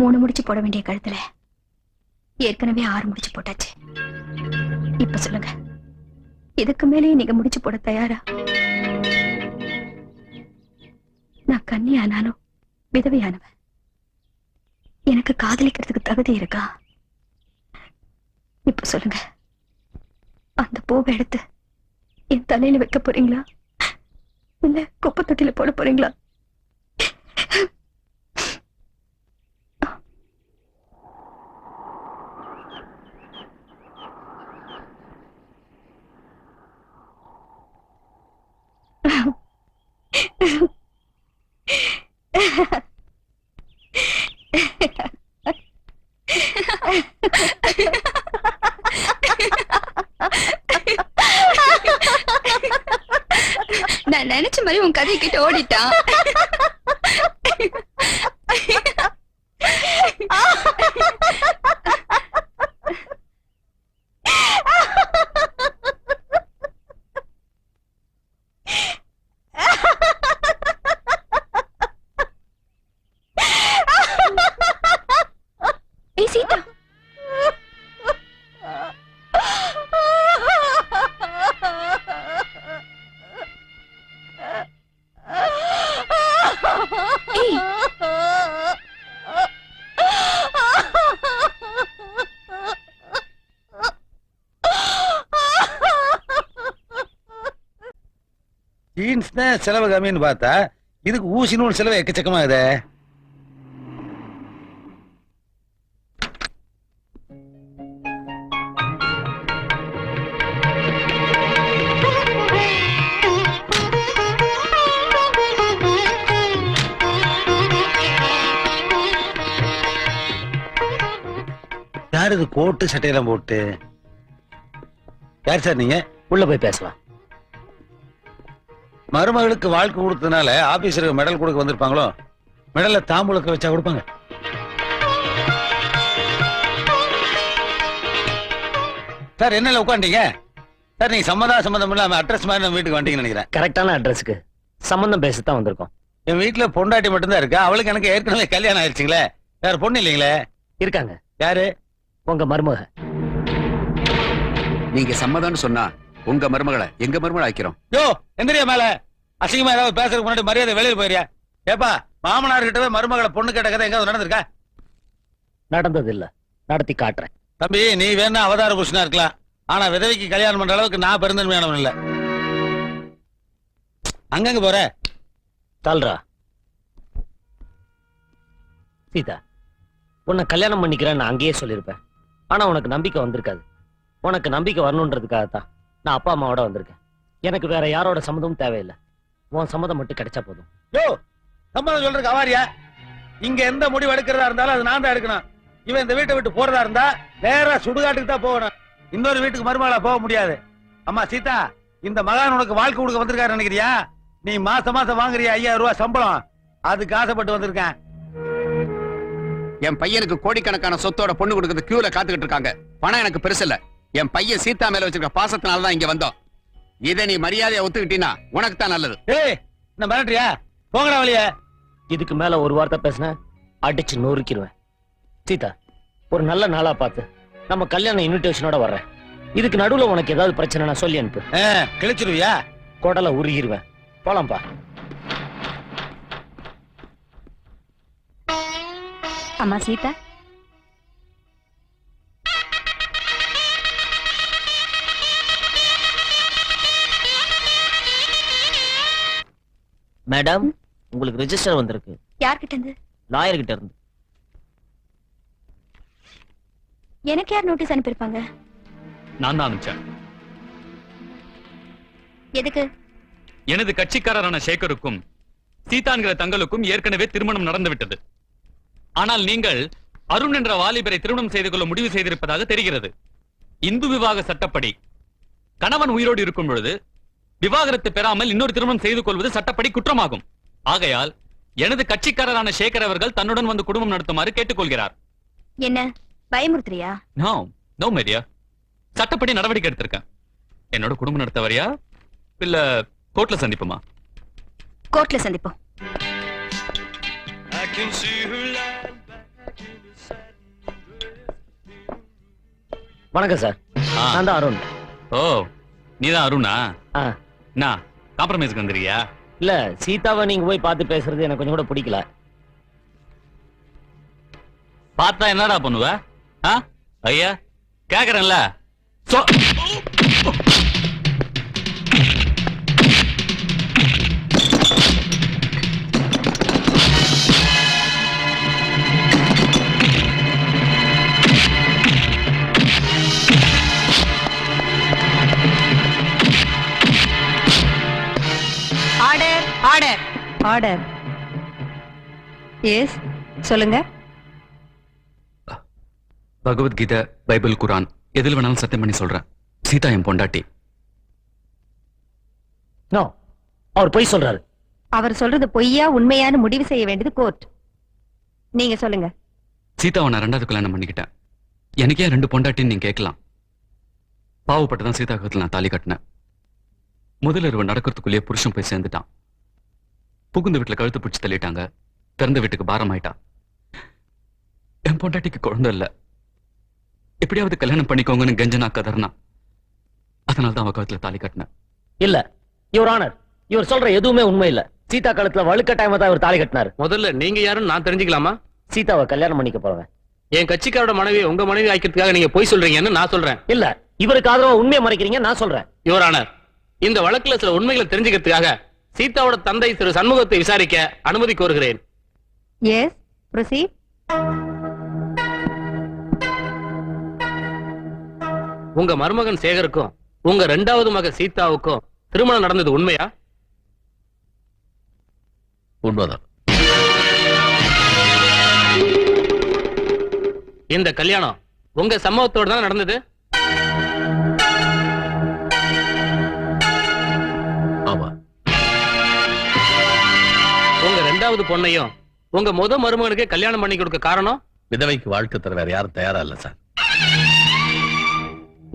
3 முடிச்சு போட வேண்டிய கழுத்துல ஏற்கனவே 6 முடிச்சு போட்டாச்சு. இப்ப சொல்லுங்க, இதுக்கு மேலேயே நீங்க முடிச்சு போட தயாரா? நான் கன்னியானாலும் விதவையானவன். எனக்கு காதலிக்கிறதுக்கு தகுதி இருக்கா? இப்ப சொல்லுங்க, அந்த பூவை எடுத்து என் தலையில வைக்க போறீங்களா, இல்ல குப்பை தொட்டில போட போறீங்களா? நான் நினைச்ச மாதிரி உன் கதை கிட்ட ஓடிட்டான். ஏய் சீதா, ஜீன்ஸ் தான் செலவு கம்மின்னு பார்த்தா இதுக்கு ஊசி நூல் செலவு எக்கச்சக்கமாகுதே. யார் இது கோட்டு சட்டையெல்லாம் போட்டு? யார் சார் நீங்க? உள்ள போய் பேசலாம். மருமகளுக்கு வாழ்க்கை கொடுத்ததுனால ஆபீசருக்கு மெடல் கொடுக்க வந்திருப்பாங்களோ? மெடல்ல தாம்பூலத்தை வச்சா கொடுப்பாங்க. சார் என்ன உட்காண்டீங்க? சார் நீங்க சம்மந்தம் இல்லாம அட்ரஸ் மாதிரி நம்ம வீட்டுக்கு வந்தீங்கன்னு நினைக்கிறேன். கரெக்டான அட்ரஸ்க்கு சம்பந்தம் பேசத்தான் வந்திருக்கோம். என் வீட்டுல பொண்டாட்டி மட்டும்தான் இருக்கா. அவளுக்கு எனக்கு ஏற்கனவே கல்யாணம் ஆயிடுச்சுங்களே. வேற பொண்ணு இல்லைங்களே? இருக்காங்க. யாரு? உங்க மருமக. நீங்க சம்மதம்னு சொன்னா உங்க மருமகளை எங்க மருமகளை ஆக்கிறோம். யோ எந்திரியா மேல. அசிங்கமா ஏதாவது பேசுறதுக்கு முன்னாடி மரியாதை வெளியில போயிரியா? ஏப்பா மாமனார் கிட்டவே மருமகளை பொண்ணு கேட்ட கதை எங்காவது நடந்திருக்கா? நடந்தது இல்ல, நடத்தி காட்டுறேன். தம்பி நீ வேணா அவதார புருஷனா இருக்கலாம், ஆனா விதவைக்கு கல்யாணம் பண்ற அளவுக்கு நான் பெருந்தன்மையானவன் இல்ல. அங்கங்க போற தல்றா. சீதா, உன்னை கல்யாணம் பண்ணிக்கிறேன்னு அங்கேயே சொல்லியிருப்பேன். ஆனா உனக்கு நம்பிக்கை வந்திருக்காது. உனக்கு நம்பிக்கை வரணுன்றதுக்காகத்தான் நான் அப்பா அம்மாவோட வந்திருக்கேன். எனக்கு வேற யாரோட சம்மதமும் தேவையில்லை. உன் சம்மதம் மட்டும் கிடைச்சா போதும். யோ சம்மதம் சொல்றதுக்கு அவாரியா? இங்க எந்த முடிவு எடுக்கிறதா இருந்தாலும் அது நான் தான் எடுக்கணும். இவன் இந்த வீட்டை விட்டு போறதா இருந்தா நேரா சுடுகாட்டுக்கு தான் போகணும். இன்னொரு வீட்டுக்கு மருமகளா போக முடியாது. அம்மா சீதா, இந்த மகான் உனக்கு வாழ்க்கை கொடுக்க வந்திருக்காரு நினைக்கிறியா? நீ மாசம் மாசம் வாங்குறியா 5000 ரூபாய் சம்பளம், அதுக்கு ஆசைப்பட்டு வந்திருக்கேன். என் பையனுக்கு கோடிக்கணக்கான சொத்தோட பொண்ணு கொடுக்கறது கியூல காத்துக்கிட்டு இருக்காங்க. பணம் எனக்கு பெருசு இல்ல. என் பையன் சீதா மேல வச்சிருக்க பாசத்தினாலதான் இங்க வந்தோம். இதை நீ மரியாதையை ஒத்துக்கிட்டீனா உனக்கு தான் நல்லது. ஏய் என்ன மிரட்டுறியா? போங்கடா வழிய. இதுக்கு மேல ஒரு வார்த்தை பேசின அடிச்சு நொறுக்கிடுவேன். சீதா, ஒரு நல்ல நாளா பார்த்து நம்ம கல்யாண இன்விடேஷனோட வர்றேன். இதுக்கு நடுவுல உனக்கு ஏதாவது பிரச்சனை நான் சொல்லி அனுப்பு. கிழிச்சிருவியா? கொடலை உருகிருவேன். போலாம்பா. அம்மா சீதா, மேடம், உங்களுக்கு ரெஜிஸ்டர் வந்திருக்கு. யார்கிட்ட இருந்து? லாயர் கிட்ட இருந்து. எனக்கு யார் நோட்டீஸ் அனுப்பியிருப்பாங்க? நான் தான் அனுப்பிச்சேன். எதுக்கு? எனது கட்சிக்காரரான சேகருக்கும் சீதான்கிற தங்களுக்கும் ஏற்கனவே திருமணம் நடந்து விட்டது. ஆனால் நீங்கள் அருண் என்ற வாலிபரை திருமணம் செய்து கொள்ள முடிவு செய்திருப்பதாக தெரிகிறது. இந்து விவாக சட்டப்படி கணவன் உயிரோடு இருக்கும் பொழுது விவாகரத்து பெறாமல் இன்னொரு திருமணம் செய்து கொள்வது சட்டப்படி குற்றமாகும். ஆகையால் எனது கட்சிக்காரரான சேகர் அவர்கள் தன்னுடன் வந்து குடும்பம் நடத்துமாறு கேட்டுக்கொள்கிறார். என்ன பயமுறுத்துறியா? நோ மேரியா, சட்டப்படி நடவடிக்கை எடுத்திருக்கேன். என்னோட குடும்பம் நடத்த வரியா இல்ல கோர்ட்ல சந்திப்போமா? கோர்ட்ல சந்திப்போம். வணக்கம் சார். ஆ. நான் தான் அருண். ஓ நீதான் அருணா? ஆ. என்ன காம்ப்ரமைஸ்க்கு வந்துறியா? இல்ல, சீதாவை நீங்க போய் பார்த்து பேசுறது எனக்கு கொஞ்சம் கூட பிடிக்கல. பார்த்தா என்னடா பண்ணுவ? ஆ? ஐயா கேக்குறேன்ல. Order order order. எஸ், சொல்லுங்க. பகவத்கீதை, பைபிள், குரான் எதில் வேணாலும் சத்தியம் பண்ணி சொல்றேன். சீதா என் பொண்டாட்டி. நோ, அவர் பொய் சொல்றாரு. அவர் சொல்றது பொய்யா உண்மையான்னு முடிவு செய்ய வேண்டியது கோர்ட். நீங்க சொல்லுங்க. சீதாவை நான் 2வது கல்யாணம் பண்ணிக்கிட்டேன். எனக்கே 2 பொண்டாட்டின்னு நீங்க கேட்கலாம். பாவப்பட்டுதான் சீதா கழுத்துல நான் தாலி கட்டினேன். முதல் இரவு நடக்கிறதுக்குள்ளேயே புருஷன் போய் சேர்ந்துட்டான். புகுந்த வீட்டுல கழுத்து பிடிச்சு தள்ளிட்டாங்க. பிறந்த வீட்டுக்கு பாரம் ஆயிட்டா. என் பொண்டாட்டிக்கு குழந்தை இல்ல. எப்படியாவது கல்யாணம் பண்ணிக்கோங்கன்னு கெஞ்சனா கதர்னா. அதனால்தான் அவ கழுத்துல தாலி கட்டினேன். இல்ல யுவர் ஆனர், இவர் சொல்ற எதுவுமே உண்மை இல்ல. சீதா கழுத்துல வழுக்கட்டாயமா தான் இவர் தாலி கட்டினாரு. முதல்ல நீங்க யாருன்னு நான் தெரிஞ்சுக்கலாமா? சீதாவை கல்யாணம் பண்ணிக்க போறவன். என் கட்சிக்காரோட மனைவி உங்க மனைவி ஆக்கிறதுக்காக நீங்க போய் சொல்றீங்கன்னு நான் சொல்றேன். இல்ல, இவருக்கு ஆதரவா உண்மையை மறைக்கிறீங்க நான் சொல்றேன். யுவர் ஆனர், இந்த வழக்குல சில உண்மைகளை தெரிஞ்சுக்கிறதுக்காக சீதாவோட தந்தை திரு சண்முகத்தை விசாரிக்க அனுமதி கோருகிறேன். Yes, proceed. உங்க மருமகன் சேகருக்கும் உங்க 2வது மக சீதாவுக்கும் திருமணம் நடந்தது உண்மையா? உண்மைதான். இந்த கல்யாணம் உங்க சம்மதத்தோட தான் நடந்தது? ஆமா. உங்க 2வது பொண்ணையும் உங்க மருமகனுக்கு கல்யாணம் பண்ணி கொடுக்க காரணம்? விதவைக்கு வாழ்க்கை தர வேற யாரும் தயாரா இல்ல சார்.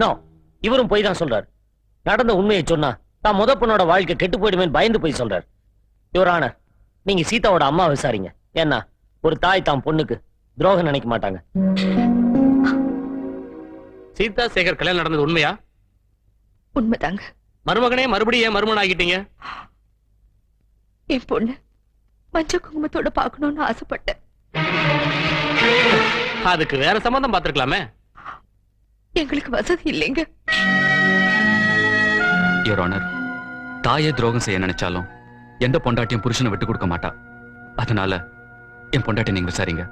நோ, இவரும் போய் தான் சொல்றாரு. நடந்த உண்மையை சொன்னா தான் பொண்ணோட வாழ்க்கை கெட்டு போயிடுமேன்னு பயந்து போய் சொல்றாரு. யுவர் ஆனர், நீங்க சீதாவோட அம்மா விசாரிங்க. ஏன்னா ஒரு தாய் தான் பொண்ணுக்கு துரோகம் நினைக்க மாட்டாங்க. சீதா சேகர் கல்யாணம் நடந்தது உண்மையா? உண்மைதாங்க. மருமகனே மறுபடியும் ஏன் மருமகன் ஆகிட்டீங்க? என் பொண்ணு மஞ்ச குங்குமத்தோட பார்க்கணும்னு ஆசைப்பட்டேன். அதுக்கு வேற சம்பந்தம் பார்த்திருக்கலாமே. எங்களுக்கு வசதி இல்லைங்க. யுவர் ஆனர், தாயே துரோகம் செய்ய நினைச்சாலும் எந்த பொண்டாட்டியும் புருஷனை விட்டு கொடுக்க மாட்டா. அதனால என் பொண்டாட்டி நீங்க விசாரிங்க.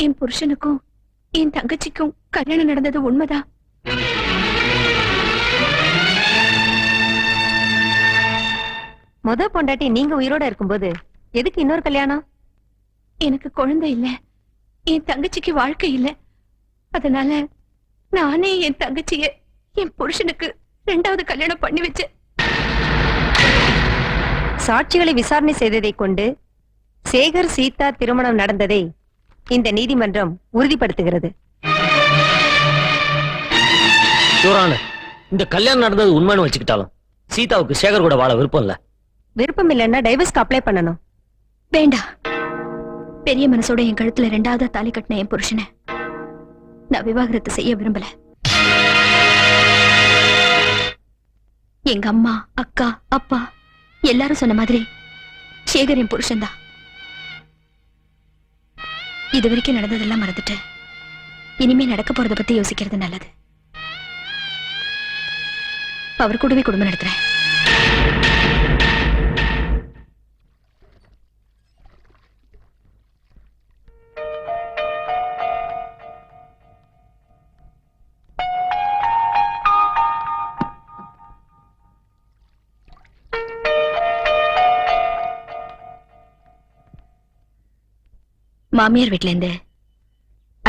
என் புருஷனுக்கும் என் தங்கச்சிக்கும் கல்யாணம் நடந்தது உண்மைதான். பொண்டாட்டி நீங்க உயிரோட இருக்கும்போது எதுக்கு இன்னொரு கல்யாணம்? எனக்கு குழந்தை இல்ல, என் தங்கச்சிக்கு வாழ்க்கை இல்ல. அதனால நானே என் தங்கச்சிய என் புருஷனுக்கு 2வது கல்யாணம் பண்ணி வச்சேன். சாட்சிகளை விசாரணை செய்ததை கொண்டு சேகர் சீதா திருமணம் நடந்ததை இந்த நீதிமன்றம் உறுதிப்படுத்துகிறது. யுவர் ஆனர், இந்த கல்யாணம் நடந்தது உண்மைன்னு வச்சுக்கிட்டாலும் சீதாவுக்கு சேகர் கூட வாழ விருப்பம் இல்ல. விருப்பம் இல்லைன்னா டைவர்ஸ்க்கு அப்ளை பண்ணணும். வேண்டாம். பெரிய மனசோட என் கழுத்துல 2வது தாலி கட்டின என் புருஷனை நான் விவாகரத்து செய்ய விரும்பல. எங்க அம்மா, அக்கா, அப்பா எல்லாரும் சொன்ன மாதிரி சேகர் என் புருஷன்தான். இது வரைக்கும் நடந்ததெல்லாம் மறந்துட்டு இனிமே நடக்க போறத பத்தி யோசிக்கிறது நல்லது. அவர் கூடவே குடும்பம் நடத்துறேன். மாமியார் வீட்ல இருந்து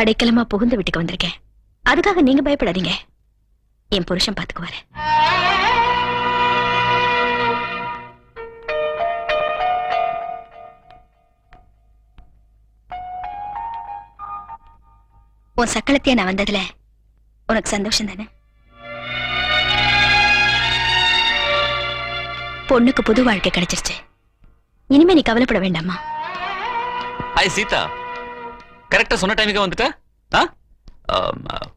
அடைக்கலமா புகுந்த வீட்டுக்கு வந்திருக்கேன். அதுக்காக நீங்க பயப்படாதீங்க. என் புருஷன் பாத்துக்குவாரு. உன் சக்களத்தையே நான் வந்ததுல உனக்கு சந்தோஷம் தானே? பொண்ணுக்கு புது வாழ்க்கை கிடைச்சிருச்சு. இனிமே நீ கவலைப்பட வேண்டாமா? ஹாய் சீதா, கரெக்டா சொன்ன டைமுக்கு வந்துட்ட?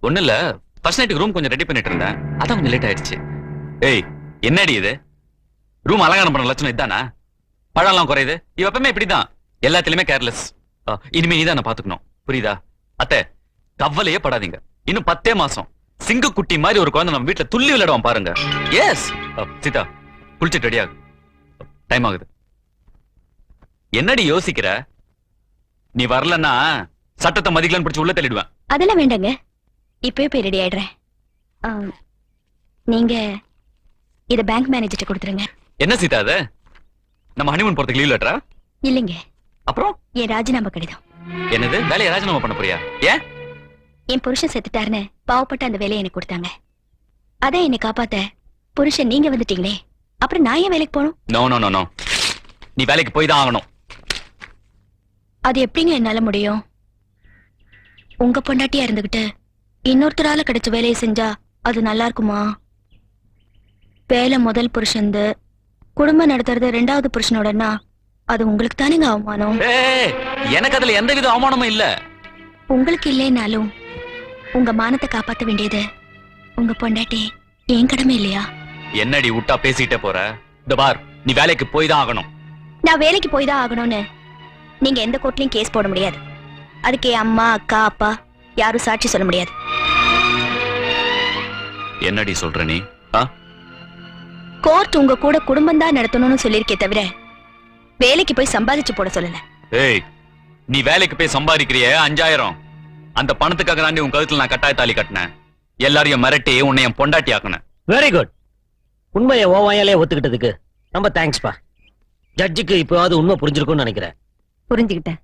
ஒண்ணு இல்ல, ஃபர்ஸ்ட் நைட்டுக்கு ரூம் கொஞ்சம் ரெடி பண்ணிட்டு இருந்தேன், அதான் கொஞ்சம் லேட் ஆயிடுச்சு. ஏய், என்னடி இது? ரூம் அலங்காரம் பண்ண லட்சணம் இதானா? பழம்லாம் குறையுது. இவ எப்பவுமே இப்படிதான், எல்லாத்திலுமே கேர்லெஸ். இனிமே நீதான் நான் பாத்துக்கணும், புரியுதா? அத்தை, கவலையே படாதீங்க. இன்னும் 10 மாசம் சிங்க குட்டி மாதிரி ஒரு குழந்தை நம்ம வீட்டுல துள்ளி விளையாடுவான் பாருங்க. எஸ். சீதா, குளிச்சுட்டு ரெடி ஆகு, டைம் ஆகுது. என்னடி யோசிக்கிற? நீ வரலன்னா சட்டத்தை மதிக்கலன்னு பிடிச்சு உள்ள தள்ளிடுவேன். அதெல்லாம் வேண்டாங்க, இப்பவே போய் ரெடி ஆயிடுறேன். நீங்க இத பேங்க் மேனேஜர்ட்ட கொடுத்துருங்க. என்ன சீதா அது? நம்ம ஹனிமூன் போறதுக்கு லீவ் லெட்டரா? இல்லைங்க, அப்புறம் என் ராஜினாமா கடிதம். என்னது, வேலையை ராஜினாமா பண்ண போறியா? ஏன்? என் புருஷன் செத்துட்டாருன்னு பாவப்பட்ட அந்த வேலையை எனக்கு கொடுத்தாங்க. அதான் என்னை காப்பாத்த புருஷன் நீங்க வந்துட்டீங்களே, அப்புறம் நான் ஏன் வேலைக்கு போகணும்? நோ நோ நோ நோ, நீ வேலைக்கு போய் தான் ஆகணும். அது எப்படிங்க என்னால முடியும்? உங்க பொண்டாட்டியா இருந்துகிட்டு இன்னொருத்தரால கிடைச்ச வேலையை செஞ்சா அது நல்லா இருக்குமா? வேலை முதல் புருஷன்து, குடும்பம் நடத்துறது 2வது புருஷனோடனா அது உங்களுக்கு தானேங்க அவமானம். ஏய், எனக்கு அதுல எந்த வித அவமானமும் இல்ல. உங்களுக்கு இல்லைனாலும் உங்க மானத்தை காப்பாத்த வேண்டியது உங்க பொண்டாட்டி என் கடமை இல்லையா? என்னடி விட்டா பேசிட்டே போற? இந்த பார், நீ வேலைக்கு போய் தான் ஆகணும். நான் வேலைக்கு போய் தான் ஆகணும்னு நீங்க எந்த கோர்ட்லயும் கேஸ் போட முடியாது. அதுக்கு என் அம்மா, அக்கா, அப்பா யாரும் சாட்சி சொல்ல முடியாது. என்னடி சொல்ற நீ? கோர்ட் உங்க கூட குடும்பம் தான் நடத்தணும்னு சொல்லிருக்கே தவிர வேலைக்கு போய் சம்பாதிச்சு போட சொல்லல. ஏய், நீ வேலைக்கு போய் சம்பாதிக்கிறிய 5000, அந்த பணத்துக்காக தாண்டி உன் கழுத்துல நான் கட்டாய தாலி கட்டினேன். எல்லாரையும் மிரட்டி உன்னை என் பொண்டாட்டி ஆக்குனேன். Very good. உண்மையை ஓவாயாலே ஒத்துக்கிட்டதுக்கு ரொம்ப தேங்க்ஸ்பா. ஜட்ஜுக்கு இப்போவாது உண்மை புரிஞ்சிருக்கும்னு நினைக்கிறேன். புரிஞ்சுக்கிட்டேன்.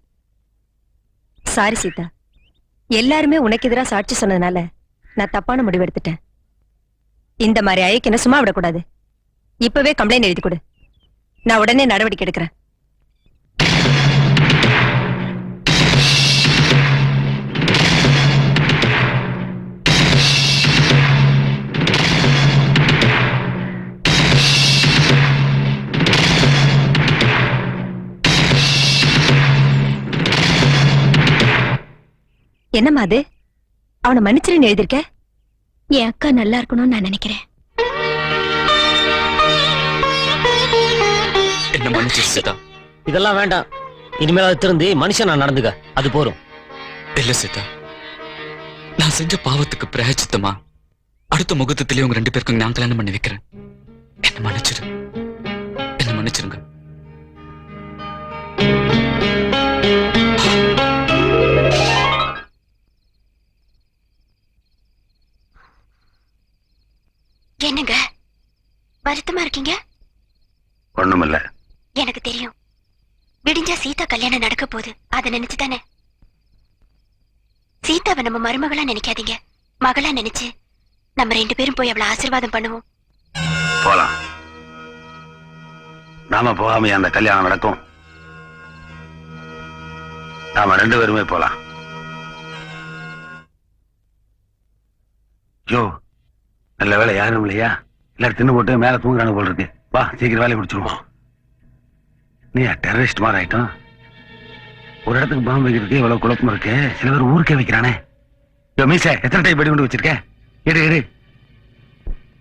சாரி சீதா, எல்லாருமே உனக்கு எதிராக சாட்சி சொன்னதுனால நான் தப்பான முடிவு எடுத்துட்டேன். இந்த மாதிரி ஐக்கிய சும்மா விடக்கூடாது. இப்பவே கம்ப்ளைண்ட் எழுதி கொடு, நான் உடனே நடவடிக்கை எடுக்கிறேன். என்னம்மா அது? அவனை மன்னிச்சிருன்னு எழுதிருக்க? என் அக்கா நல்லா இருக்கணும்னு நான் நினைக்கிறேன். என்ன மன்னிச்சு சீதா. இதெல்லாம் வேண்டாம். இனிமேல் திருந்தி மனுஷனா நடந்துக்க, அது போரும். இல்ல சீதா, நான் செஞ்ச பாவத்துக்கு பிராயச்சித்தமா அடுத்த முகூர்த்தத்திலே உங்க 2 பேருக்கும் நான் கல்யாணம் பண்ணி வைக்கிறேன். என்ன மன்னிச்சிரு, என்ன மன்னிச்சிருங்க. என்னங்க வருத்தமா இருக்கீங்க? ஒண்ணுமில்ல. எனக்கு தெரியும், விடிஞ்சா சீதா கல்யாணம் நடக்க போகுது. அதை நினைச்சுதானே? சீதாவை நம்ம மருமகளா நினைக்காதீங்க, மகளா நினைச்சு நம்ம 2 பேரும் போய் அவளை ஆசீர்வாதம் பண்ணுவோம். போலாம். நாம போகாம அந்த கல்யாணம் நடக்கும்? நாம 2 பேருமே போலாம். யோ, நல்ல வேலை யாரும் இல்லையா? எல்லாரும் தின்னு போட்டு மேல தூங்குறானு போல் இருக்கு. வா, சீக்கிரம் வேலையை முடிச்சிருவோம். நீ டெரரிஸ்ட் மாதிரி ஆயிட்டோம். ஒரு இடத்துக்கு பாம்பு வைக்கிறதுக்கு இவ்வளவு குழப்பம் இருக்கு. சில பேர் ஊருக்கே வைக்கிறானே. யோ மீச, எத்தனை டைப் வெடி கொண்டு வச்சிருக்க? எடு.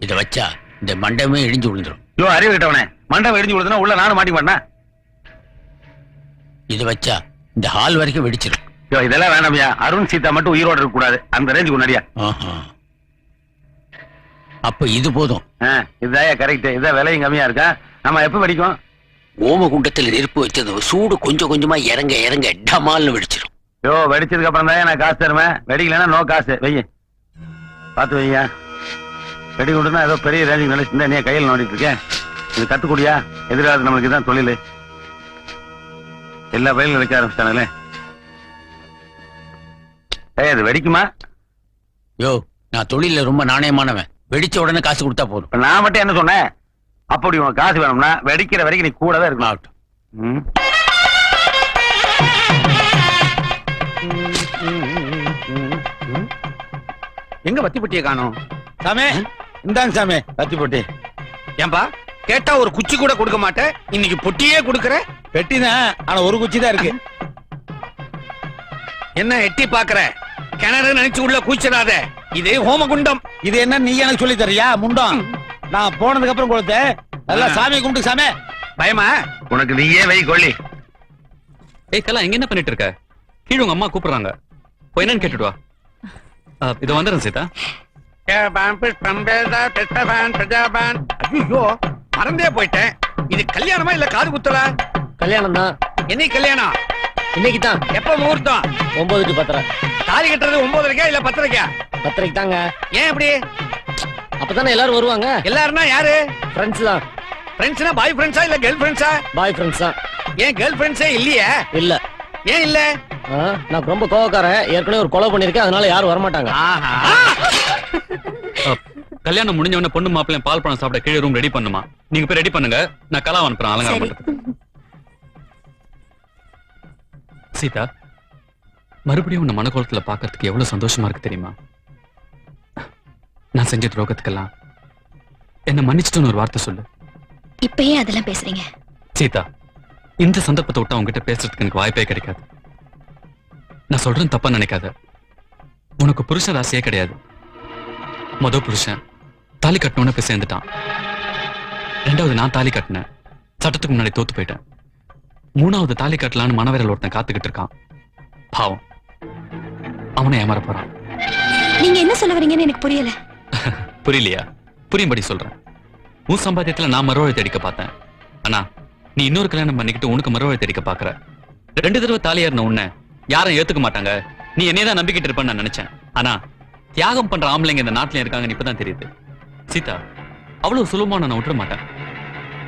இதை வச்சா இந்த மண்டபமே இடிஞ்சு விழுந்துரும். யோ அறிவு கிட்டவனே, மண்டபம் இடிஞ்சு விழுதுனா உள்ள நானும் மாட்டி மாட்டேன். இதை வச்சா இந்த ஹால் வரைக்கும் வெடிச்சிடும். யோ இதெல்லாம் வேணாமியா. அருண் சீதா மட்டும் உயிரோட இருக்க கூடாது. அந்த ரேஞ்சுக்கு முன்னாடியா. அப்ப இது போதும். இதுதான் கரெக்ட். இதான் விலையும் கம்மியா இருக்கா. நம்ம எப்ப வெடிக்கும்? ஓம குண்டத்துல நெருப்பு வச்சது சூடு கொஞ்சம் கொஞ்சமா இறங்க இறங்க டமால்னு வெடிச்சிடும். யோ வெடிச்சதுக்கு அப்புறம் தான் நான் காசு தருவேன். வெடிக்கலன்னா நோ காசு. வெய்ய பார்த்து வையா. வெடி கொண்டுனா ஏதோ பெரிய ரேஞ்சுக்கு நினைச்சிருந்தா நீ கையில் நோண்டிட்டு இருக்கேன். இது கத்துக்கூடியா? எதிராது நம்மளுக்கு தான் தொழில். எல்லா பயிலும் வைக்க ஆரம்பிச்சிட்டானுங்களே. அது வெடிக்குமா? யோ, நான் தொழில ரொம்ப நாணயமானவன். வெடிச்ச உடனே காசு கொடுத்தா போதும். நான் மட்டும் என்ன சொன்னேன்? அப்படி உனக்கு காசு வேணும்னா வெடிக்கிற வரைக்கும் நீ கூடவே இருக்கணும். எங்க வத்தி பொட்டியை காணோம்? சாமி, இந்தாங்க சாமி வத்தி பொட்டி. ஏன்பா கேட்டா ஒரு குச்சி கூட கொடுக்க மாட்டேன், இன்னைக்கு பொட்டியே கொடுக்கற? பெட்டிதான், ஆனா ஒரு குச்சி தான் இருக்கு. என்ன எட்டி பாக்குற? கிணறு நினைச்சு உள்ள கூச்சிடாத. இது ஹோமகுண்டம். இது என்ன நீ எனக்கு சொல்லி தரியா முண்டம்? நான் போனதுக்கு அப்புறம் கொடுத்த நல்லா சாமி கும்பிட்டு சாமி. பயமா? உனக்கு நீயே வை கொள்ளி. ஏய் கலா, எங்க என்ன பண்ணிட்டு இருக்க? கீழே உங்க அம்மா கூப்பிடுறாங்க, போய் என்னன்னு கேட்டுட்டு வா. இது வந்துடுறேன் சீதா. ஐயோ, மறந்தே போயிட்டேன். இது கல்யாணமா இல்ல காது குத்தலா? கல்யாணம் தான். என்னைக்கு கல்யாணம்? இன்னைக்கு தான். எப்ப முகூர்த்தம்? 9 to 10:30. தாலி கட்டுறது 9:30 இல்ல 10:30? 10:30 தாங்க. ஏன் இப்படி? அப்பதானே எல்லாரும் வருவாங்க. எல்லாருன்னா யாரு? ஃப்ரெண்ட்ஸ் தான். ஃப்ரெண்ட்ஸ்னா பாய் ஃப்ரெண்ட்ஸா இல்ல கேர்ள் ஃப்ரெண்ட்ஸா? பாய் ஃப்ரெண்ட்ஸ் தான். ஏன் கேர்ள் ஃப்ரெண்ட்ஸே இல்லையா? இல்ல. ஏன் இல்ல? நான் ரொம்ப கோவக்காரன், ஏற்கனவே ஒரு கொலை பண்ணிருக்கேன், அதனால யாரும் வரமாட்டாங்க. கல்யாணம் முடிஞ்ச உடனே பொண்ணு மாப்பிள்ளையும் பால் பழம் சாப்பிட கீழே ரூம் ரெடி பண்ணுமா? நீங்க போய் ரெடி பண்ணுங்க, நான் கலா அனுப்புறேன் அலங்காரம் பண்றதுக்கு. சீதா, மறுபடியும் உன்னை மனக்கோலத்துல பாக்குறதுக்கு எவ்வளவு சந்தோஷமா இருக்கு தெரியுமா? நான் செஞ்ச துரோகத்துக்கெல்லாம் என்ன மன்னிச்சுட்டு ஒரு வார்த்தை சொல்லு. இப்ப ஏன் அதெல்லாம் பேசுறீங்க? சீதா, இந்த சந்தர்ப்பத்தை விட்டு உங்ககிட்ட பேசுறதுக்கு எனக்கு வாய்ப்பே கிடைக்காது. நான் சொல்றேன் தப்பா நினைக்காத. உனக்கு புருஷன் ராசியே கிடையாது. முதல் புருஷன் தாலி கட்டணும்னு போய் சேர்ந்துட்டான். 2வது நான் தாலி கட்டினேன், சட்டத்துக்கு முன்னாடி தோத்து போயிட்டேன். 3வது தாலி கட்டலான்னு மனவேரல் ஒருத்தன் காத்துக்கிட்டு இருக்கான். பாவம், அவனை ஏமாற போறான். நீங்க என்ன சொல்ல வரீங்கன்னு எனக்கு புரியல. புரியலையா? புரியும்படி சொல்றேன். உன் சம்பாத்தியத்துல நான் மறுவாழ்வு தேடிக்க பார்த்தேன். ஆனா நீ இன்னொரு கல்யாணம் பண்ணிக்கிட்டு உனக்கு மறுவாழ்வு தேடிக்க பாக்குற. 2 தடவை தாலியாருன உன்னை யாரும் ஏத்துக்க மாட்டாங்க. நீ என்னையதான் நம்பிக்கிட்டு இருப்பேன்னு நான் நினைச்சேன். ஆனா தியாகம் பண்ற ஆம்பளைங்க இந்த நாட்டுல இருக்காங்கன்னு இப்பதான் தெரியுது. சீதா, அவ்வளவு சுலபமா நான் விட்டுற மாட்டேன்.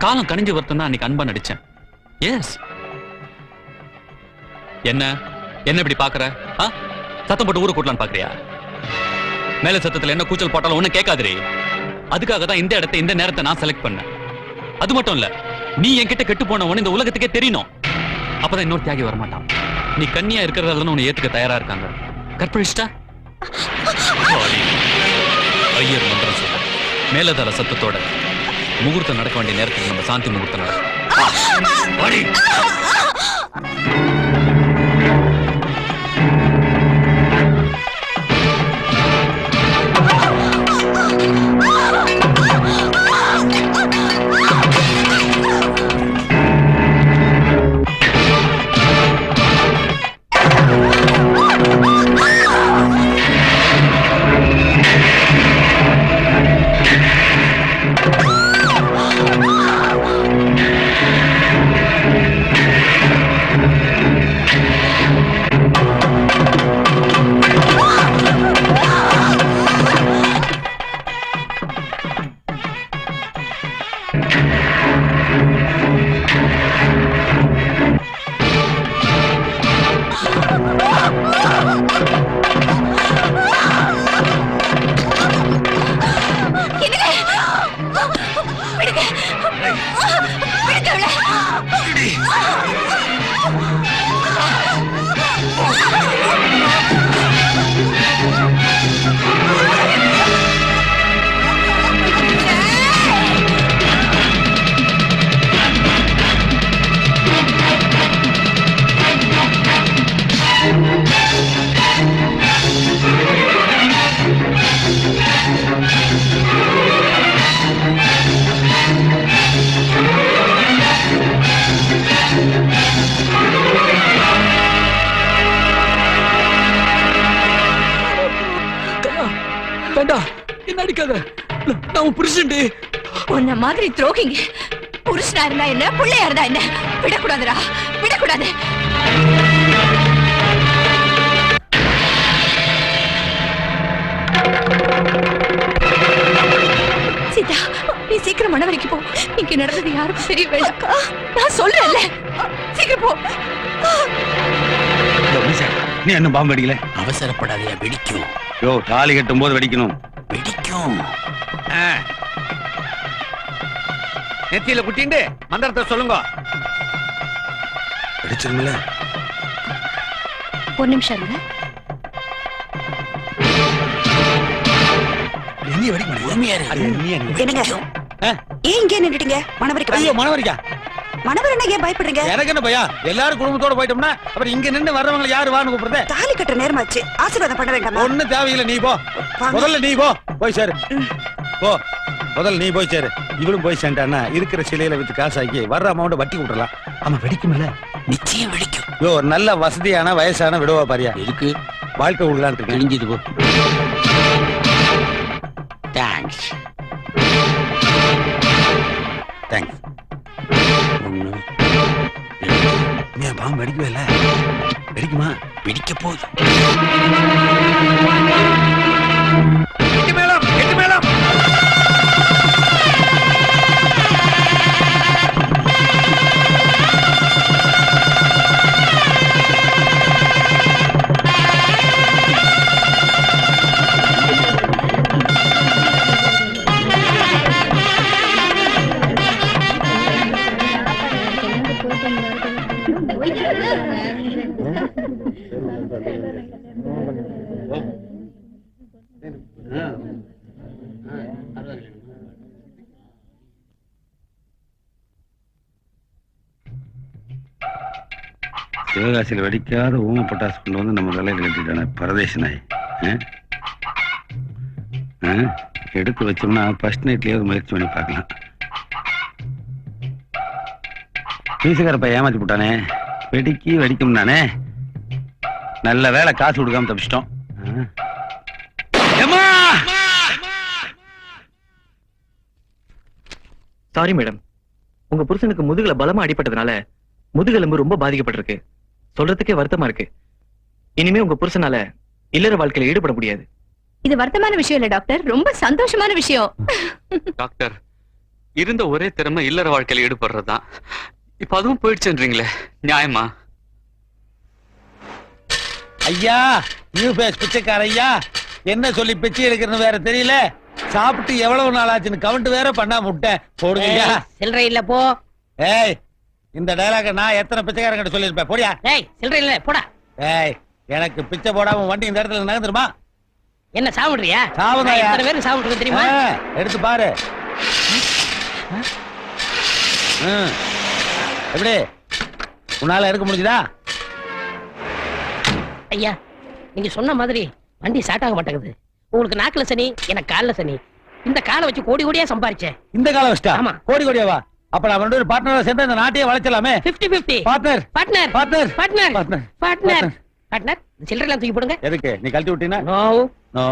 காலம் கணிஞ்சு வருத்தம் தான் அன்னைக்கு அன்பா நடிச்சேன். எஸ். என்ன என்ன இப்படி பாக்குற? சத்தம் போட்டு ஊரை கூட்டலான்னு பாக்குறியா? மேல சத்தத்துல என்ன கூச்சல் போட்டாலும் ஒண்ணு கேட்காதே. அதுக்காக தான் இந்த இடத்தை இந்த நேரத்தை நான் செலக்ட் பண்ணேன். அது மட்டும் இல்ல, நீ என்கிட்ட கெட்டு போனவனு இந்த உலகத்துக்கே தெரியணும். அப்பதான் இன்னொரு தியாகி வரமாட்டான். நீ கன்னியா இருக்கிறதால உன்னை ஏத்துக்க தயாரா இருக்காங்க. கற்பழிச்சிட்டா ஐயர் மந்திரம் சொல்ல மேலதார சத்தத்தோட முகூர்த்தம் நடக்க வேண்டிய நேரத்தில் நம்ம சாந்தி முகூர்த்தம் நடக்கும். உன்ன மாதிரி துரோகிங்க புருஷனா இருந்தா என்ன, பிள்ளையா இருந்தா என்ன, விடக்கூடாதுடா, விடக்கூடாது. சீதா, நீ சீக்கிரம் மணவரைக்கு போ. இங்க நடந்தது யாருக்கும் தெரிய வேண்டாம். நான் சொல்றேன்ல, சீக்கிரம் போ. நீ என்ன பாம்பு அடிக்கல? அவசரப்படாதையா, வெடிக்கும். யோ, தாலி கட்டும் போது வெடிக்கணும். வெடிக்கும். நெத்தியில குட்டிண்டு மந்திரத்தை சொல்லுங்க. வெடிச்சிருமில்ல? ஒரு நிமிஷம் இருங்க. என்னங்க ஏன் இங்கே நின்னுட்டீங்க? மணவரைக்கு ஐயோ, மணவரிக்கா மணவர் என்ன ஏன் பயப்படுறீங்க? எனக்கு என்ன பையா, எல்லாரும் குடும்பத்தோட போயிட்டோம்னா அப்புறம் இங்க நின்னு வர்றவங்க யாரு வான்னு கூப்பிடுறது? தாலி கட்ட நேரமாச்சு, ஆசீர்வாதம் பண்ண வேண்டாமா? ஒண்ணும் தேவையில்லை, நீ போ. முதல்ல நீ போ, போய் சேரு. போ, முதல்ல நீ போய் சேரு. இவளும் போய் சேர்ந்தான்னா இருக்கிற சிலையில வித்து காசாக்கி வர்ற அமௌண்ட் வட்டி விட்டுறலாம். ஆமா, வெடிக்கும்ல? நிச்சயம் வெடிக்கும். யோ, நல்ல வசதியான வயசான விடுவா பாரியா. எதுக்கு? வாழ்க்கை கொடுக்கலான்னு இருக்கேன். கிழிஞ்சது போ. தேங்க்ஸ். தேங்க்ஸ். ஒண்ணு நீ பாம்பு வெடிக்கவே இல்ல? வெடிக்குமா? வெடிக்க போகுது. மேளம், எட்டு மேளம். சிவகாசியில் வெடிக்காத ஊம பட்டாசு கொண்டு வந்து நம்ம தலையில் கட்டிட்டான பரதேசி நாய். எடுத்து வச்சோம்னா ஃபர்ஸ்ட் நைட்லயாவது முயற்சி பண்ணி பார்க்கலாம். பீசுக்காரப்ப ஏமாத்தி போட்டானே, வெடிக்கி வெடிக்கும் தானே. நல்ல வேலை, காசு கொடுக்காம தப்பிச்சிட்டோம். சாரி மேடம், உங்க புருஷனுக்கு முதுகுல பலமா அடிபட்டதுனால முதுகெலும்பு ரொம்ப பாதிக்கப்பட்டிருக்கு. சொல்றதுக்கே வருத்தமா இருக்கு. இனிமே உங்க புருஷனால இல்லற வாழ்க்கையில ஈடுபட முடியாது. இது வருத்தமான விஷயம் இல்ல டாக்டர், ரொம்ப சந்தோஷமான விஷயம். டாக்டர், இருந்த ஒரே திறமை இல்லற வாழ்க்கையில ஈடுபடுறதுதான். இப்ப அதுவும் போயிடுச்சுன்றீங்களே, நியாயமா? ஐயா, நியூ பேஸ் பிச்சைக்கார ஐயா, என்ன சொல்லி பிச்சை எடுக்கிறன்னு வேற தெரியல. சாப்பிட்டு எவ்வளவு நாள் ஆச்சுன்னு கவுண்ட் வேற பண்ணா முட்டேன் போடுங்க. சில்லறை இல்ல போ. ஏய், இந்த டயலாக நான் எத்தனை பிச்சைக்காரங்கிட்ட சொல்லியிருப்பேன். போடியா. ஏய், சில்லறை இல்ல போடா. ஏய், எனக்கு பிச்சை போடாம வண்டி இந்த இடத்துல நகர்ந்துருமா? என்ன சாவுடுறியா? சாவுதாயா? எத்தனை பேருக்கு சாவுடுறது தெரியுமா? எடுத்து பாரு. எப்படி உன்னால எடுக்க முடிஞ்சுதா? ஐயா, நீங்க சொன்ன மாதிரி வண்டி ஸ்டார்ட் ஆக மாட்டேங்குது. உங்களுக்கு நாக்குல சனி, எனக்கு கால்ல சனி. இந்த காலை வச்சு கோடி கோடியா சம்பாரிச்சேன். இந்த காலம் வச்சிட்டா? ஆமா. கோடி கோடியாவா? அப்ப நான் ரெண்டு பார்ட்னரா சேர்ந்து இந்த நாட்டையே வளைச்சலாமே. 50-50. Partner partner partner partner partner partner partner. சில்லறைலாம் தூக்கி போடுங்க. எதுக்கு? நீ கழட்டி விட்டீனா? No no.